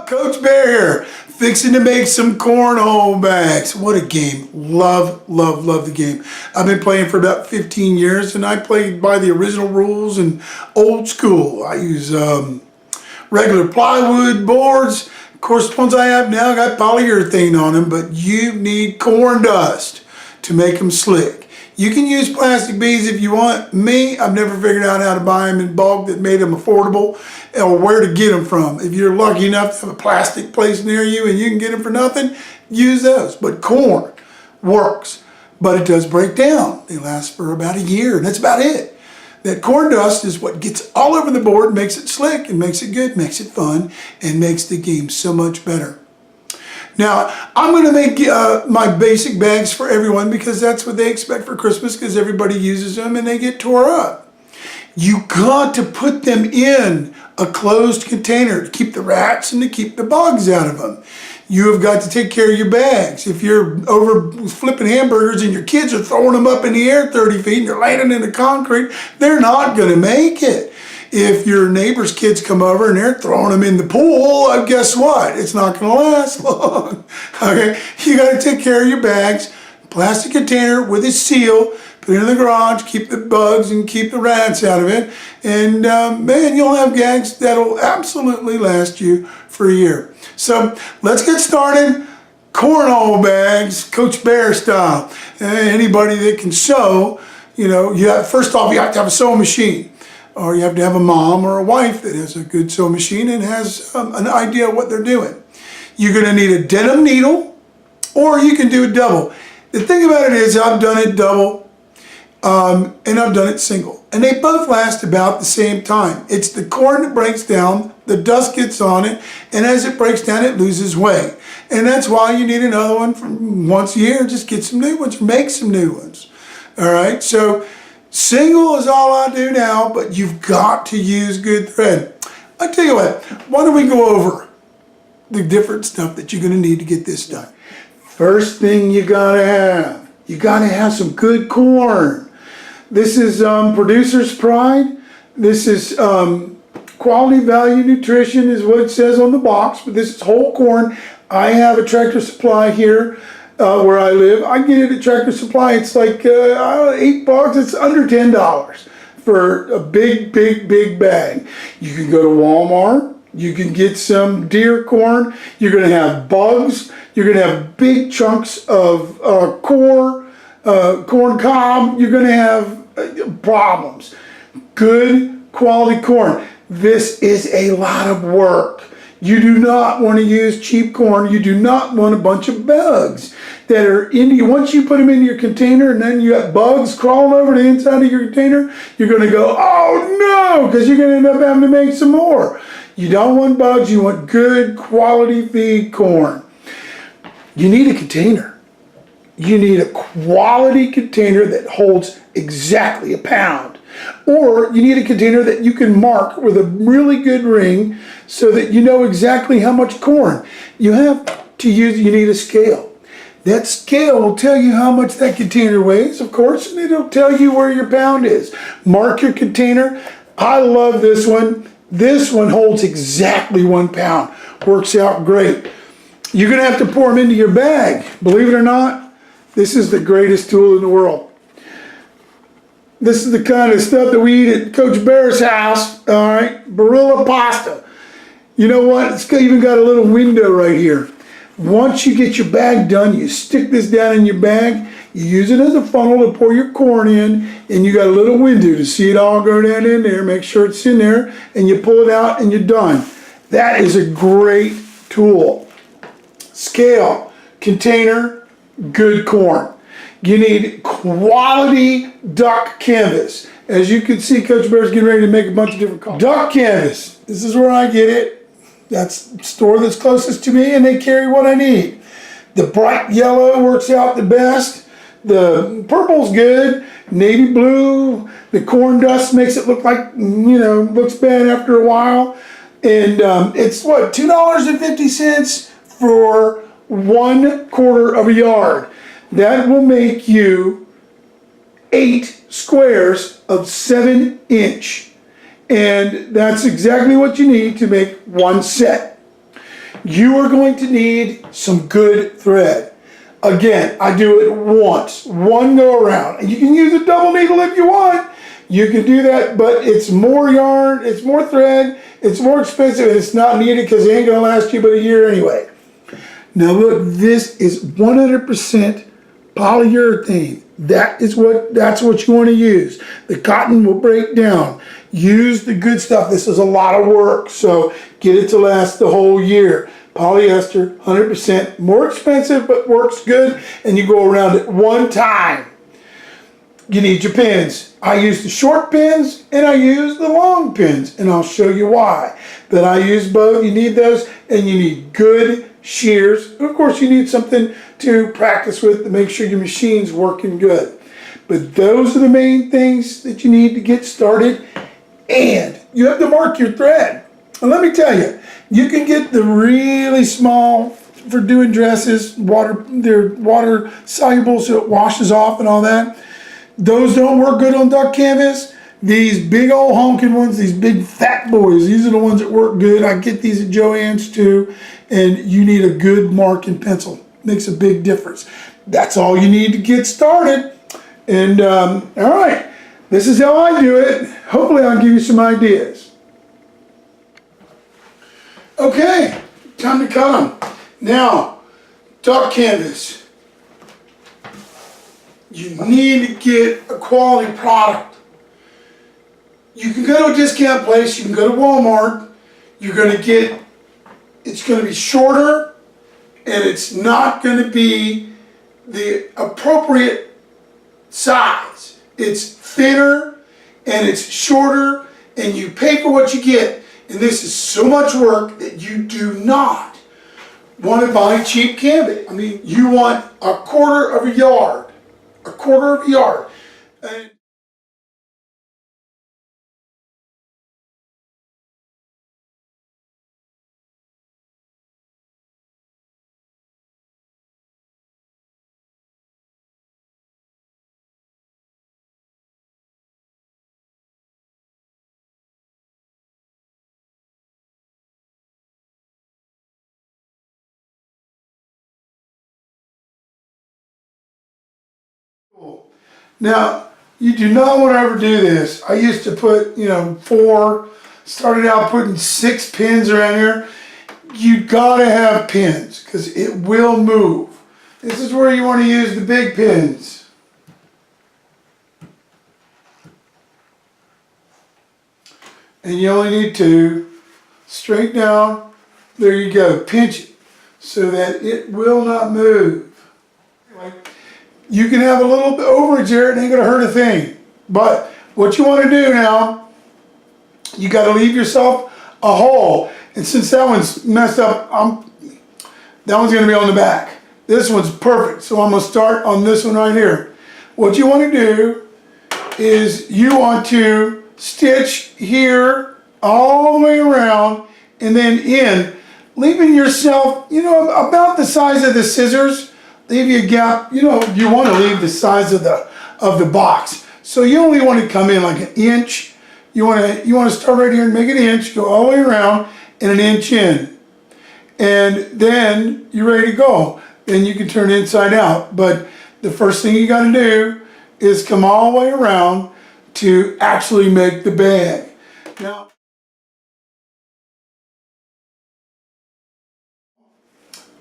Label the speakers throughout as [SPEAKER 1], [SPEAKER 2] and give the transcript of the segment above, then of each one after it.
[SPEAKER 1] Coach Bear here, fixing to make some cornhole bags. What a game. Love, love, love the game. I've been playing for about 15 years and I played by the original rules and old school. I use regular plywood boards. Of course, the ones I have now got polyurethane on them, but you need corn dust to make them slick. You can use plastic beads if you want. Me, I've never figured out how to buy them in bulk that made them affordable or where to get them from. If you're lucky enough to have a plastic place near you and you can get them for nothing, use those. But corn works, but it does break down. They last for about a year and that's about it. That corn dust is what gets all over the board, makes it slick and makes it good, makes it fun, and makes the game so much better. Now, I'm going to make my basic bags for everyone because that's what they expect for Christmas because everybody uses them and they get tore up. You got to put them in a closed container to keep the rats and to keep the bugs out of them. You have got to take care of your bags. If you're over flipping hamburgers and your kids are throwing them up in the air 30 feet and they're landing in the concrete, they're not going to make it. If your neighbor's kids come over and they're throwing them in the pool, guess what? It's not going to last long. Okay, you got to take care of your bags. Plastic container with a seal. Put it in the garage. Keep the bugs and keep the rats out of it. And man, you'll have bags that'll absolutely last you for a year. So let's get started. Cornhole bags, Coach Bear style. Anybody that can sew, you know, first off you have to have a sewing machine. Or you have to have a mom or a wife that has a good sewing machine and has an idea of what they're doing. You're going to need a denim needle, or you can do it double. The thing about it is I've done it double and I've done it single. And they both last about the same time. It's the corn that breaks down, the dust gets on it, and as it breaks down it loses weight. And that's why you need another one from once a year. Just get some new ones, make some new ones. All right, so single is all I do now, but you've got to use good thread. I tell you what, why don't we go over the different stuff that you're going to need to get this done. First thing you got to have some good corn. This is Producer's Pride. This is Quality Value Nutrition is what it says on the box, but this is whole corn. I have a Tractor Supply here. Where I live, I get it at Tractor Supply. It's like $8. It's under $10 for a big bag. You can go to Walmart. You can get some deer corn. You're going to have bugs. You're going to have big chunks of corn cob. You're going to have problems. Good quality corn. This is a lot of work. You do not want to use cheap corn. You do not want a bunch of bugs that are in you. Once you put them in your container and then you got bugs crawling over the inside of your container, you're going to go, oh no, because you're going to end up having to make some more. You don't want bugs. You want good quality feed corn. You need a container. You need a quality container that holds exactly a pound. Or you need a container that you can mark with a really good ring so that you know exactly how much corn you have to use. You need a scale. That scale will tell you how much that container weighs, of course, and it'll tell you where your pound is. Mark your container. I love this one. This one holds exactly 1 pound. Works out great. You're going to have to pour them into your bag. Believe it or not, this is the greatest tool in the world. This is the kind of stuff that we eat at Coach Bear's house, all right? Barilla pasta. You know what? It's even got a little window right here. Once you get your bag done, you stick this down in your bag, you use it as a funnel to pour your corn in, and you got a little window to see it all go down in there, make sure it's in there, and you pull it out and you're done. That is a great tool. Scale, container, good corn. You need quality duck canvas. As you can see, Coach Bear's getting ready to make a bunch of different colors. Duck canvas. This is where I get it. That's the store that's closest to me, and they carry what I need. The bright yellow works out the best. The purple's good. Navy blue. The corn dust makes it look like, you know, looks bad after a while. And it's what, $2.50 for 1/4 of a yard. That will make you 8 squares of 7 inch. And that's exactly what you need to make one set. you are going to need some good thread. Again, I do it once, one go around. And you can use a double needle if you want. You can do that, but it's more yarn, it's more thread, it's more expensive, and it's not needed because it ain't gonna last you but a year anyway. Now look, this is 100% polyurethane. That's what you want to use. The cotton will break down. Use the good stuff. This is a lot of work, so get it to last the whole year. Polyester, 100%, more expensive, but works good, and you go around it one time. You need your pins. I use the short pins and I use the long pins, and I'll show you why. But I use both. You need those, and you need good shears. And of course, you need something to practice with to make sure your machine's working good. But those are the main things that you need to get started, and you have to mark your thread. And let me tell you, you can get the really small for doing dresses. They're water soluble, so it washes off and all that. Those don't work good on duck canvas. These big old honking ones, these big fat boys, these are the ones that work good. I get these at Joann's too, and you need a good marking pencil. Makes a big difference. That's all you need to get started. And all right, this is how I do it. Hopefully I'll give you some ideas. Okay, time to cut them. Now, duck canvas. You need to get a quality product. You can go to a discount place, you can go to Walmart, you're going to get, it's going to be shorter, and it's not going to be the appropriate size. It's thinner, and it's shorter, and you pay for what you get. And this is so much work that you do not want to buy cheap canvas. I mean, you want a quarter of a yard. A quarter of a yard. And now, you do not want to overdo this. I used to put, started out putting 6 pins around here. You gotta have pins because it will move. This is where you want to use the big pins. And you only need 2. Straight down. There you go. Pinch it so that it will not move. You can have a little bit overage there, it ain't gonna hurt a thing. But what you wanna do now, you gotta leave yourself a hole. And since that one's messed up, that one's gonna be on the back. This one's perfect, so I'm gonna start on this one right here. What you wanna do is you want to stitch here all the way around and then in, leaving yourself, about the size of the scissors. Leave you a gap. You want to leave the size of the box. So you only want to come in like an inch. You want to start right here and make an inch, go all the way around and an inch in. And then you're ready to go. Then you can turn inside out. But the first thing you got to do is come all the way around to actually make the bag. Now,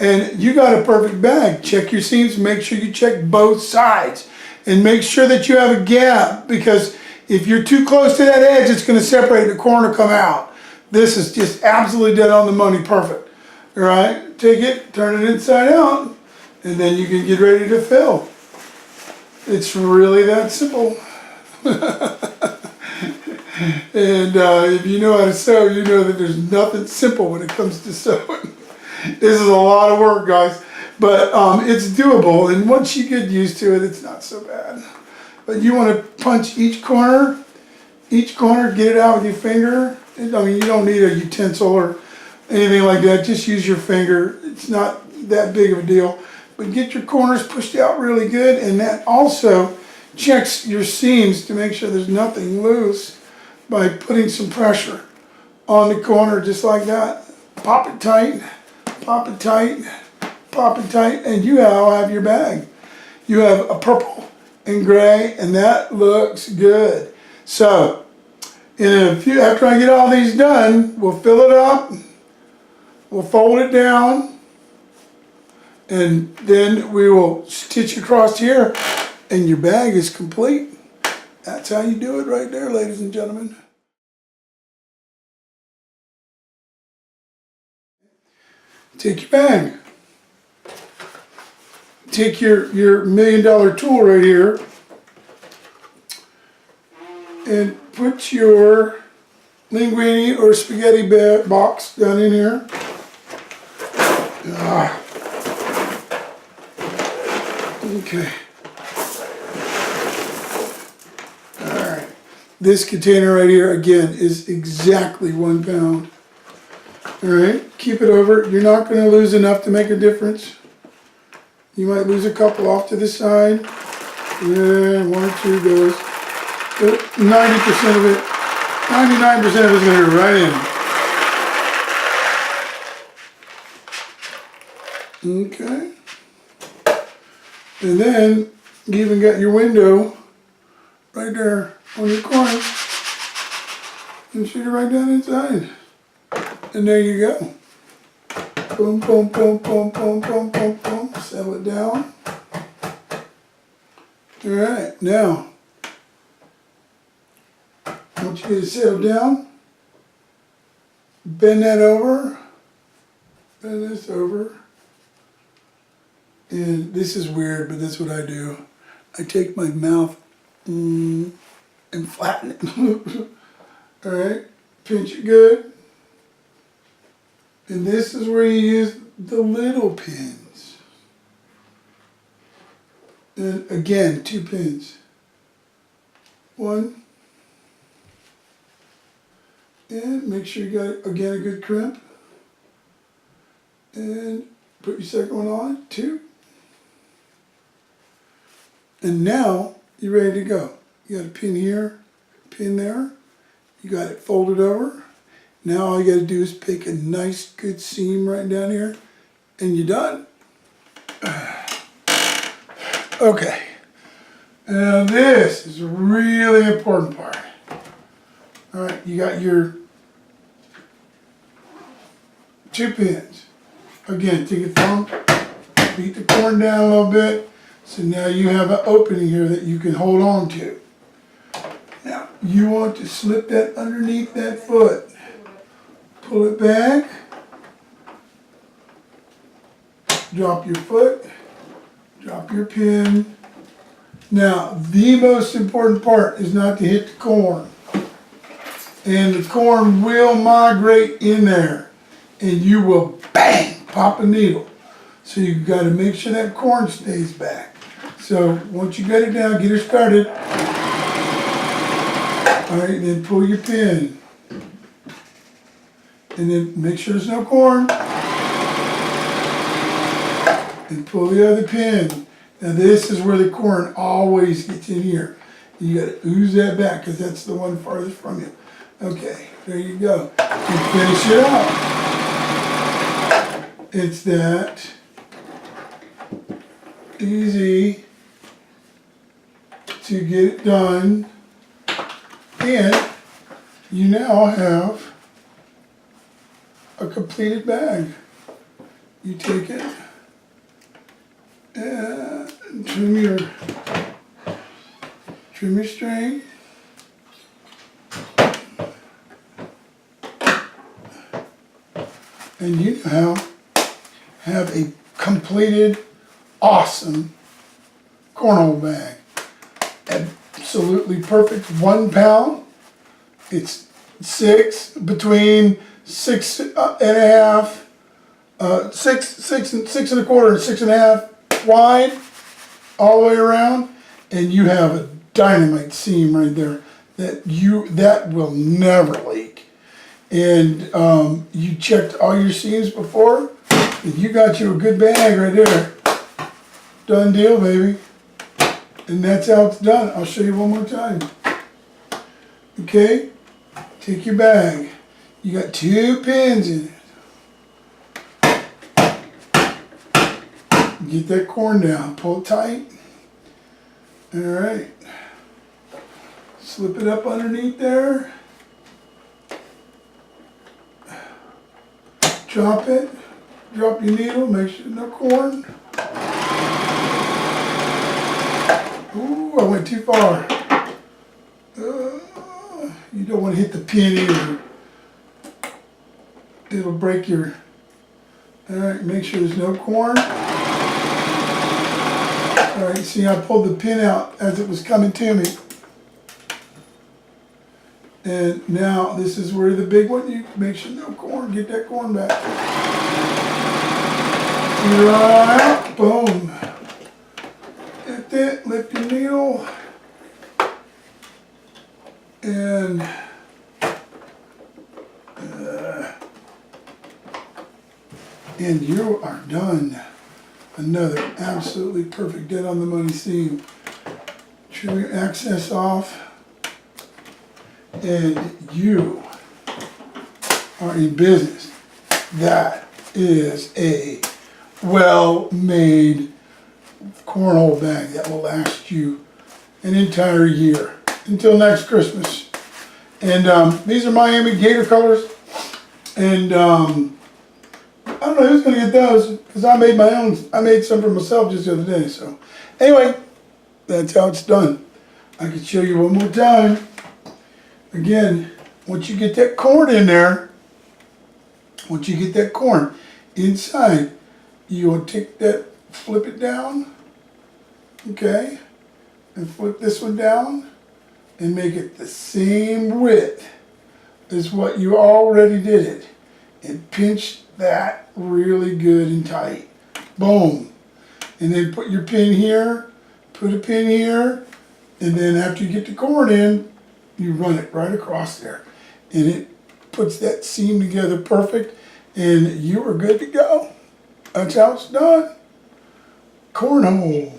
[SPEAKER 1] and you got a perfect bag. Check your seams, make sure you check both sides. And make sure that you have a gap, because if you're too close to that edge, it's going to separate, the corner come out. This is just absolutely dead on the money, perfect. All right, take it, turn it inside out, and then you can get ready to fill. It's really that simple. And if you know how to sew, you know that there's nothing simple when it comes to sewing. This is a lot of work, guys, but it's doable, and once you get used to it, it's not so bad. But you want to punch each corner, get it out with your finger. I mean, you don't need a utensil or anything like that, just use your finger. It's not that big of a deal, but get your corners pushed out really good, and that also checks your seams to make sure there's nothing loose by putting some pressure on the corner just like that. Pop it tight, pop it tight, and you now have your bag. You have a purple and gray, and that looks good. So, after I get all these done, we'll fill it up, we'll fold it down, and then we will stitch across here, and your bag is complete. That's how you do it right there, ladies and gentlemen. Take your bag. Take your $1 million tool right here and put your linguine or spaghetti box down in here. Okay. Alright. This container right here, again, is exactly 1 pound. Alright, keep it over. You're not going to lose enough to make a difference. You might lose a couple off to the side. Yeah, 1 or 2 goes. But 90% of it, 99% of it is going to go right in. Okay. And then you even got your window right there on your corner. And shoot it right down inside. And there you go. Boom, boom, boom, boom, boom, boom, boom, boom. Settle it down. Alright, now, once you get it settled down, bend that over, bend this over, and this is weird, but that's what I do. I take my mouth and flatten it. Alright, pinch it good. And this is where you use the little pins. And again, 2 pins. 1. And make sure you got, again, a good crimp. And put your second one on, 2. And now you're ready to go. You got a pin here, pin there. You got it folded over. Now all you got to do is pick a nice good seam right down here and you're done. Okay. Now this is a really important part. Alright, you got your 2 pins. Again, take a thumb, beat the corn down a little bit. So now you have an opening here that you can hold on to. Now you want to slip that underneath that foot. Pull it back, drop your foot, drop your pin. Now, the most important part is not to hit the corn. And the corn will migrate in there and you will bang, pop a needle. So you've got to make sure that corn stays back. So once you get it down, get her started. All right, then pull your pin. And then make sure there's no corn. And pull the other pin. Now this is where the corn always gets in here. You got to ooze that back because that's the one farthest from you. Okay, there you go. And finish it out. It's that easy to get it done. And you now have a completed bag. You take it and trim your string. And you now have a completed, awesome cornhole bag. Absolutely perfect, 1 pound. It's between 6 and a half, 6 and 6.25 and 6.5 wide, all the way around, and you have a dynamite seam right there that will never leak. And you checked all your seams before, and you got you a good bag right there. Done deal, baby. And that's how it's done. I'll show you one more time. Okay, take your bag. You got 2 pins in it. Get that corn down, pull it tight. All right. Slip it up underneath there. Drop it. Drop your needle, make sure no corn. Ooh, I went too far. You don't want to hit the pin either. It'll break your... All right, make sure there's no corn. All right, see, I pulled the pin out as it was coming to me. And now this is where the big one, you make sure no corn, get that corn back. Right out, boom. Hit that, lift your needle. And you are done. Another absolutely perfect, dead on the money seam. Trim your access off. And you are in business. That is a well-made cornhole bag that will last you an entire year until next Christmas. And these are Miami Gator colors. And I don't know who's going to get those because I made my own. I made some for myself just the other day. So anyway, that's how it's done. I can show you one more time. Again, once you get that corn in there, once you get that corn inside, you will take that, flip it down, okay, and flip this one down and make it the same width as what you already did it. And pinch that really good and tight. Boom. And then put your pin here, put a pin here, and then after you get the corn in, you run it right across there. And it puts that seam together perfect, and you are good to go. That's how it's done. Cornhole.